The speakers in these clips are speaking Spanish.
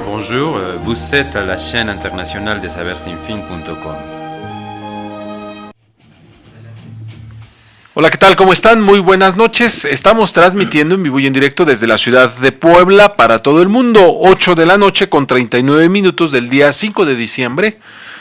Bonjour, vous êtes à la chaîne internationale de sabersinfin.com. Hola, ¿qué tal? ¿Cómo están? Muy buenas noches. Estamos transmitiendo en vivo y en directo desde la ciudad de Puebla para todo el mundo. 8 de la noche con 39 minutos del día 5 de diciembre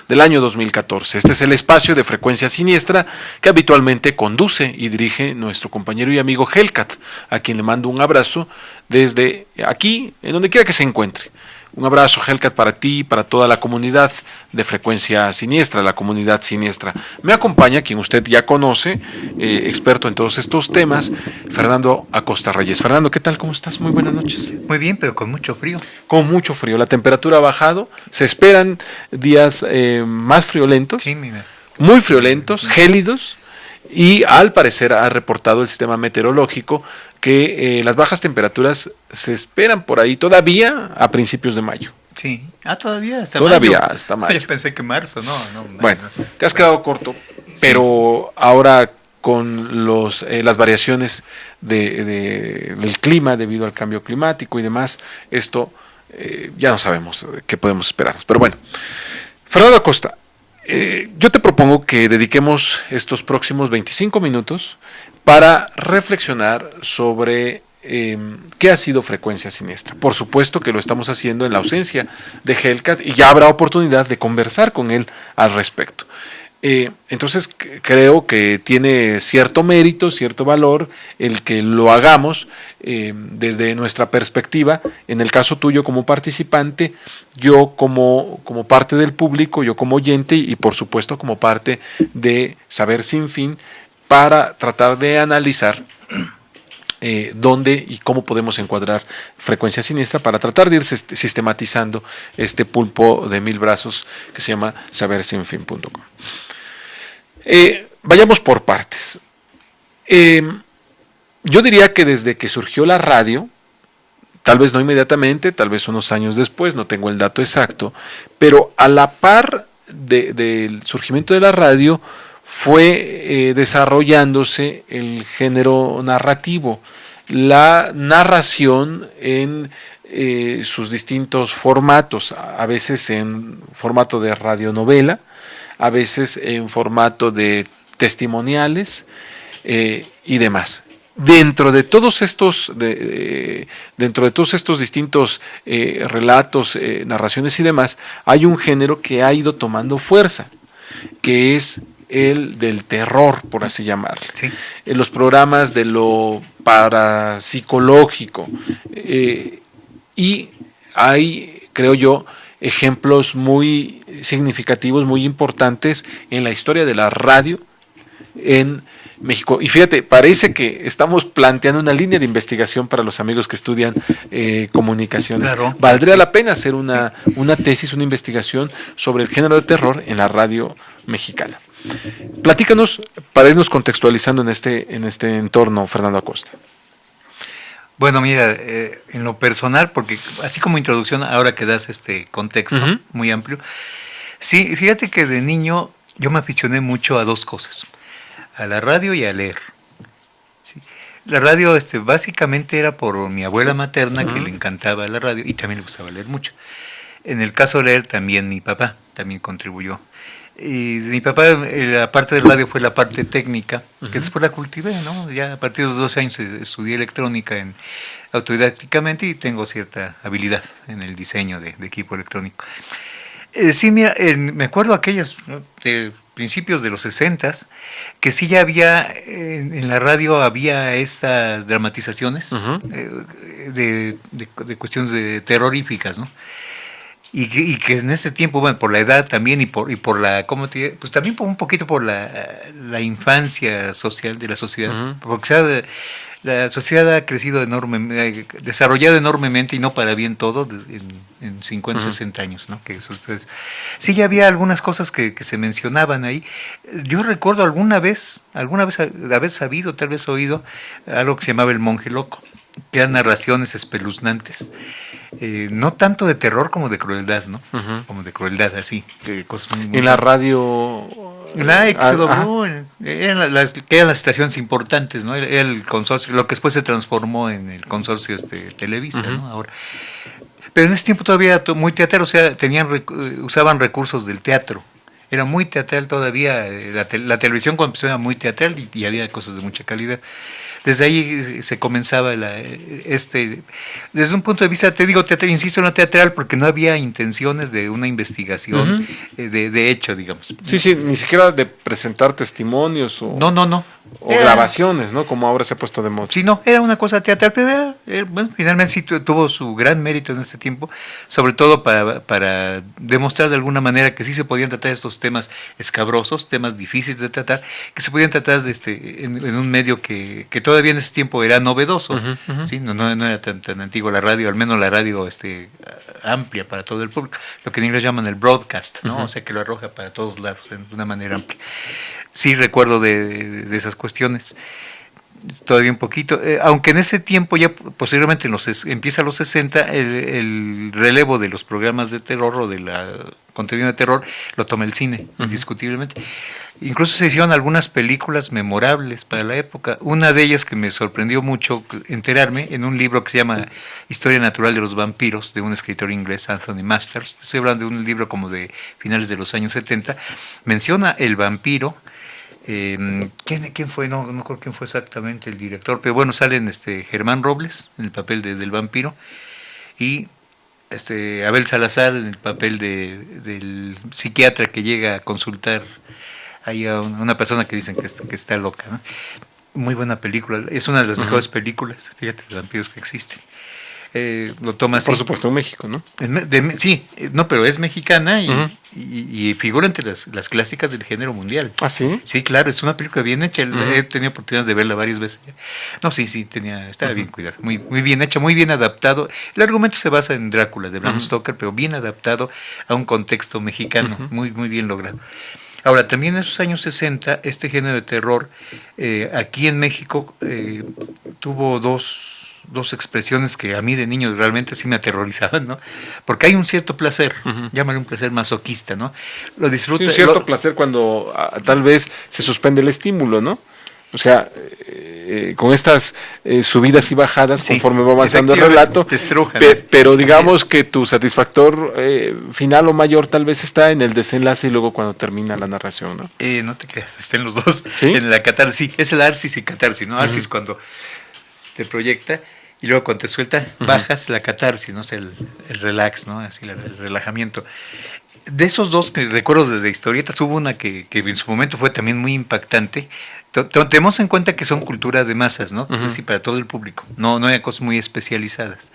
del año 2014. Este es el espacio de Frecuencia Siniestra que habitualmente conduce y dirige nuestro compañero y amigo Hellcat, a quien le mando un abrazo desde aquí, en donde quiera que se encuentre. Un abrazo, Hellcat, para ti y para toda la comunidad de Frecuencia Siniestra, la comunidad siniestra. Me acompaña, quien usted ya conoce, experto en todos estos temas, Fernando Acosta Reyes. Fernando, ¿qué tal? ¿Cómo estás? Muy buenas noches. Muy bien, pero con mucho frío. Con mucho frío. La temperatura ha bajado. Se esperan días más friolentos, Sí, mira. muy friolentos, gélidos, y al parecer ha reportado el sistema meteorológico que las bajas temperaturas se esperan por ahí todavía a principios de mayo. Sí. Todavía hasta Todavía mayo. hasta mayo. Yo pensé que marzo, no. Bueno, te has quedado corto, pero ahora con las variaciones del clima debido al cambio climático y demás, esto ya no sabemos qué podemos esperarnos. Pero bueno, Fernando Acosta, yo te propongo que dediquemos estos próximos 25 minutos para reflexionar sobre qué ha sido Frecuencia Siniestra. Por supuesto que lo estamos haciendo en la ausencia de Hellcat y ya habrá oportunidad de conversar con él al respecto. Entonces creo que tiene cierto mérito, cierto valor el que lo hagamos desde nuestra perspectiva, en el caso tuyo como participante, yo como parte del público, yo como oyente y por supuesto como parte de Saber Sin Fin, para tratar de analizar dónde y cómo podemos encuadrar Frecuencia Siniestra para tratar de ir sistematizando este pulpo de 1000 brazos que se llama sabersinfin.com. Vayamos por partes. Yo diría que desde que surgió la radio, tal vez no inmediatamente, tal vez unos años después, no tengo el dato exacto, pero a la par del surgimiento de la radio fue desarrollándose el género narrativo, la narración en sus distintos formatos, a veces en formato de radionovela, a veces en formato de testimoniales y demás. Dentro de todos estos distintos relatos, narraciones y demás, hay un género que ha ido tomando fuerza, que es el del terror, por así llamarlo. Sí. Los programas de lo parapsicológico. Y hay, creo yo, ejemplos muy significativos, muy importantes en la historia de la radio en México. Y fíjate, parece que estamos planteando una línea de investigación para los amigos que estudian comunicaciones. Claro. Valdría la pena hacer una tesis, una investigación sobre el género de terror en la radio mexicana. Platícanos para irnos contextualizando en este entorno, Fernando Acosta. Bueno, mira, en lo personal, porque así como introducción, ahora que das este contexto muy amplio, sí, fíjate que de niño yo me aficioné mucho a dos cosas, a la radio y a leer. Sí. La radio básicamente era por mi abuela materna, que le encantaba la radio y también le gustaba leer mucho. En el caso de leer, también mi papá también contribuyó. Y mi papá, la parte del radio fue la parte técnica, que después la cultivé, ¿no? Ya a partir de los 12 años estudié electrónica autodidácticamente y tengo cierta habilidad en el diseño de equipo electrónico. Sí, mira, me acuerdo aquellas, ¿no?, de principios de los 60s, que sí ya había, en la radio había estas dramatizaciones de cuestiones terroríficas, ¿no? Y que en ese tiempo, bueno, por la edad también y por la, ¿cómo te diré? Pues también un poquito por la infancia social de la sociedad, porque la sociedad ha crecido desarrollado enormemente y no para bien todo en 50, 60 años, ¿no? Que sí, ya había algunas cosas que se mencionaban ahí. Yo recuerdo alguna vez haber sabido, tal vez oído, algo que se llamaba El Monje Loco, que eran narraciones espeluznantes. No tanto de terror como de crueldad, ¿no? Como de crueldad, así. Cosas muy en la radio La XW, eran que eran las estaciones importantes, ¿no? Era el consorcio, lo que después se transformó en el consorcio Televisa, ¿no? Ahora. Pero en ese tiempo todavía muy teatral, o sea, usaban recursos del teatro. Era muy teatral todavía, la televisión cuando empezó era muy teatral y había cosas de mucha calidad. Desde ahí se comenzaba desde un punto de vista, te digo, teatral, insisto en lo teatral, porque no había intenciones de una investigación de hecho, digamos. Sí, ni siquiera de presentar testimonios o... No. O grabaciones, ¿no? Como ahora se ha puesto de moda. Sí, no, era una cosa teatral, pero bueno, finalmente sí tuvo su gran mérito en este tiempo, sobre todo para demostrar de alguna manera que sí se podían tratar estos temas escabrosos, temas difíciles de tratar, que se podían tratar en un medio que todavía en ese tiempo era novedoso, ¿sí? No era tan antiguo la radio, al menos la radio amplia para todo el público, lo que en inglés llaman el broadcast, ¿no? O sea, que lo arroja para todos lados de una manera amplia. Sí recuerdo de esas cuestiones, todavía un poquito, aunque en ese tiempo ya posteriormente empieza a los 60, el relevo de los programas de terror o de la contenido de terror lo toma el cine, indiscutiblemente. Incluso se hicieron algunas películas memorables para la época. Una de ellas que me sorprendió mucho enterarme en un libro que se llama Historia Natural de los Vampiros, de un escritor inglés, Anthony Masters. Estoy hablando de un libro como de finales de los años 70. Menciona el vampiro. ¿Quién fue? No recuerdo quién fue exactamente el director, pero bueno, salen Germán Robles en el papel del vampiro y Abel Salazar en el papel del psiquiatra que llega a consultar ahí a una persona que dicen que está loca, ¿no? Muy buena película, es una de las mejores películas, fíjate, de vampiros que existen. Lo toma así. Por supuesto, en México, ¿no? Sí, no, pero es mexicana y figura entre las clásicas del género mundial. ¿Ah, sí? Sí, claro, es una película bien hecha. He tenido oportunidad de verla varias veces. No, sí, estaba bien cuidada, muy bien hecha, muy bien adaptado. El argumento se basa en Drácula de Bram Stoker, pero bien adaptado a un contexto mexicano, muy bien logrado. Ahora, también en esos años 60, este género de terror aquí en México tuvo dos expresiones que a mí de niño realmente sí me aterrorizaban, ¿no? Porque hay un cierto placer, llámale un placer masoquista, ¿no? Lo disfruta. Sí, un cierto placer cuando tal vez se suspende el estímulo, ¿no? O sea, con estas subidas y bajadas conforme va avanzando el relato, te estrujan, pero digamos que tu satisfactor final o mayor tal vez está en el desenlace y luego cuando termina la narración, ¿no? No te creas, estén los dos. ¿Sí? En la catarsis, es el arsis y catarsis, ¿no? Arsis cuando te proyecta y luego cuando te suelta, bajas la catarsis, ¿no? O sea, el relax, ¿no? Así el relajamiento. De esos dos que recuerdo desde historietas, hubo una que en su momento fue también muy impactante. Tenemos en cuenta que son cultura de masas, ¿no? Sí, para todo el público. No hay cosas muy especializadas.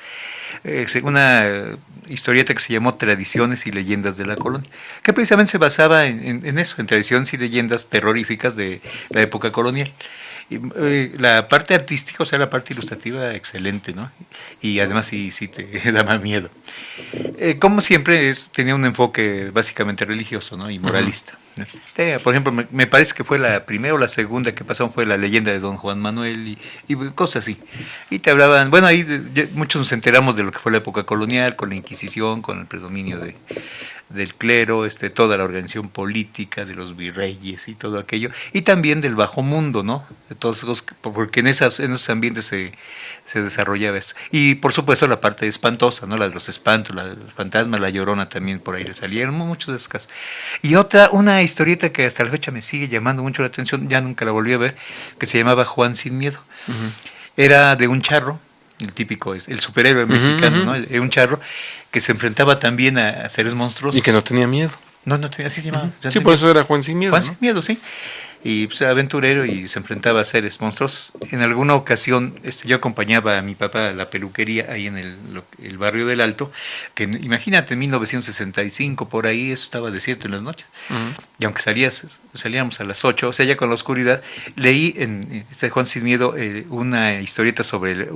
Una historieta que se llamó Tradiciones y Leyendas de la Colonia, que precisamente se basaba en eso, en tradiciones y leyendas terroríficas de la época colonial. Y, la parte artística, o sea, la parte ilustrativa, excelente, ¿no? Y además sí te daba miedo. Como siempre, tenía un enfoque básicamente religioso, ¿no? Y moralista. Por ejemplo, me parece que fue la primera o la segunda que pasó fue la leyenda de Don Juan Manuel y cosas así. Y te hablaban, bueno, ahí muchos nos enteramos de lo que fue la época colonial, con la Inquisición, con el predominio del clero, toda la organización política, de los virreyes y todo aquello, y también del bajo mundo, ¿no? De todos esos, porque en esos ambientes se desarrollaba eso. Y por supuesto la parte espantosa, ¿no? La de los espantos, el fantasma, la Llorona también por ahí le salieron, muchos de esos casos. Y una historieta que hasta la fecha me sigue llamando mucho la atención, ya nunca la volví a ver, que se llamaba Juan sin Miedo. Era de un charro, el típico, el superhéroe mexicano, ¿no? Un charro que se enfrentaba también a seres monstruosos. Y que no tenía miedo. No tenía, así se llamaba. Sí, por eso era Juan sin Miedo. Juan sin Miedo, sí. Y pues aventurero y se enfrentaba a seres monstruosos. En alguna ocasión yo acompañaba a mi papá a la peluquería ahí en el barrio del Alto, que imagínate, en 1965 por ahí eso estaba desierto en las noches. Y aunque salíamos a las 8, o sea, ya con la oscuridad, leí en Juan sin Miedo una historieta sobre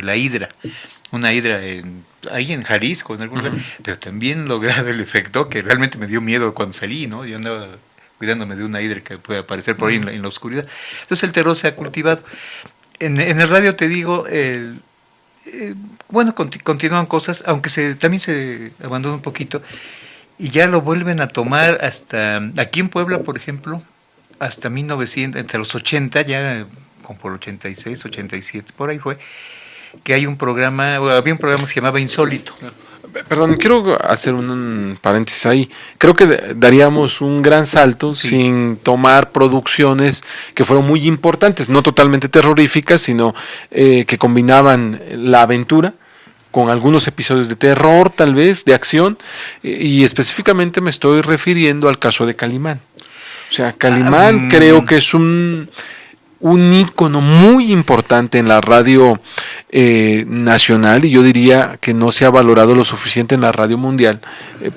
la hidra. Una hidra ahí en Jalisco, en algún lugar, pero también lograba el efecto que realmente me dio miedo cuando salí, ¿no? Yo andaba cuidándome de una hidra que puede aparecer por ahí en la oscuridad. Entonces el terror se ha cultivado. En el radio te digo, bueno, continúan cosas, aunque también se abandona un poquito. y ya lo vuelven a tomar hasta, aquí en Puebla, por ejemplo, hasta 1900, entre los 80, ya como por 86, 87, por ahí fue, que hay un programa, había un programa que se llamaba Insólito. Perdón, quiero hacer un paréntesis ahí. Creo que daríamos un gran salto sin tomar producciones que fueron muy importantes, no totalmente terroríficas, sino que combinaban la aventura con algunos episodios de terror, tal vez, de acción, y específicamente me estoy refiriendo al caso de Calimán. O sea, Calimán creo que es un ícono muy importante en la radio nacional, y yo diría que no se ha valorado lo suficiente en la radio mundial,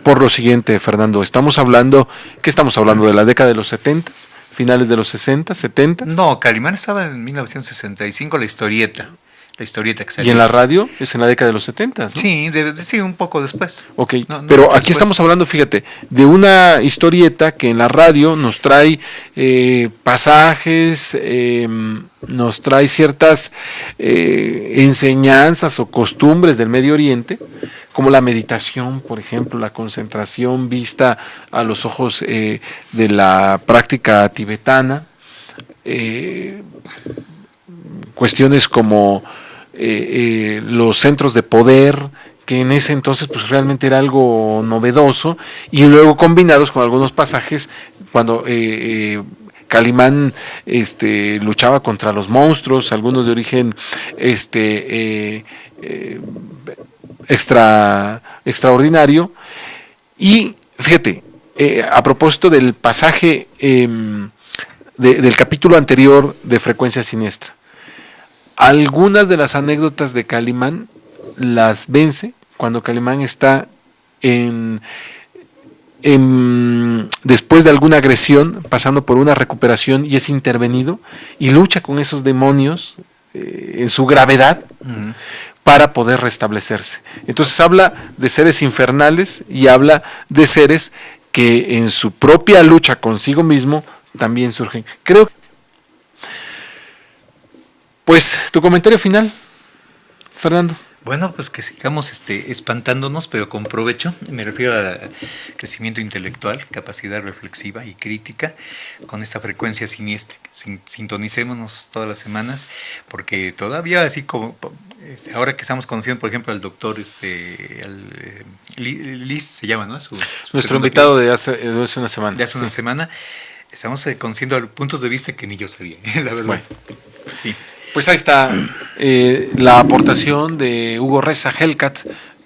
por lo siguiente, Fernando. ¿Qué estamos hablando? ¿De la década de los 70, finales de los 60, 70? No, Calimán estaba en 1965, la historieta que salió. ¿Y en la radio es en la década de los 70? ¿No? Sí, sí, un poco después. Ok, pero aquí estamos hablando, fíjate, de una historieta que en la radio nos trae pasajes, nos trae ciertas enseñanzas o costumbres del Medio Oriente, como la meditación, por ejemplo, la concentración vista a los ojos de la práctica tibetana, cuestiones como los centros de poder, que en ese entonces pues realmente era algo novedoso, y luego combinados con algunos pasajes cuando Calimán luchaba contra los monstruos, algunos de origen extraordinario. Y fíjate, a propósito del pasaje del capítulo anterior de Frecuencia Siniestra, algunas de las anécdotas de Calimán las vence cuando Calimán está después de alguna agresión, pasando por una recuperación, y es intervenido y lucha con esos demonios en su gravedad para poder restablecerse. Entonces habla de seres infernales y habla de seres que en su propia lucha consigo mismo también surgen. Creo. Pues, tu comentario final, Fernando. Bueno, pues que sigamos espantándonos, pero con provecho. Me refiero a crecimiento intelectual, capacidad reflexiva y crítica, con esta frecuencia siniestra. Sintonicémonos todas las semanas, porque todavía, así como ahora que estamos conociendo, por ejemplo, al doctor Liz, se llama, ¿no? Nuestro invitado de hace una semana. De hace una semana, estamos conociendo puntos de vista que ni yo sabía, la verdad. Bueno. Sí. Pues ahí está la aportación de Hugo Reza Hellcat,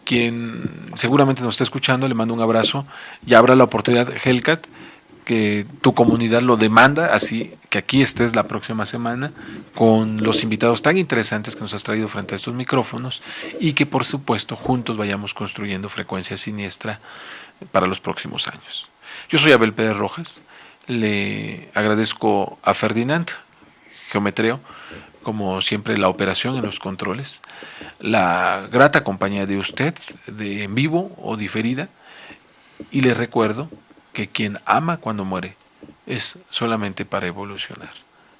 quien seguramente nos está escuchando. Le mando un abrazo. Ya habrá la oportunidad, Hellcat, que tu comunidad lo demanda, así que aquí estés la próxima semana con los invitados tan interesantes que nos has traído frente a estos micrófonos, y que por supuesto juntos vayamos construyendo Frecuencia Siniestra para los próximos años. Yo soy Abel Pérez Rojas. Le agradezco a Ferdinand Geometreo, como siempre, la operación en los controles, la grata compañía de usted, de en vivo o diferida, y le recuerdo que quien ama cuando muere es solamente para evolucionar.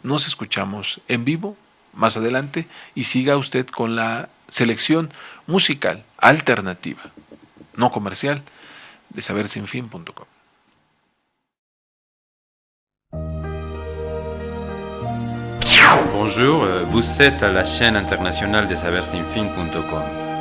Nos escuchamos en vivo más adelante, y siga usted con la selección musical alternativa, no comercial, de sabersinfin.com. Bonjour, vous êtes à la chaîne internationale des saversinfin.com.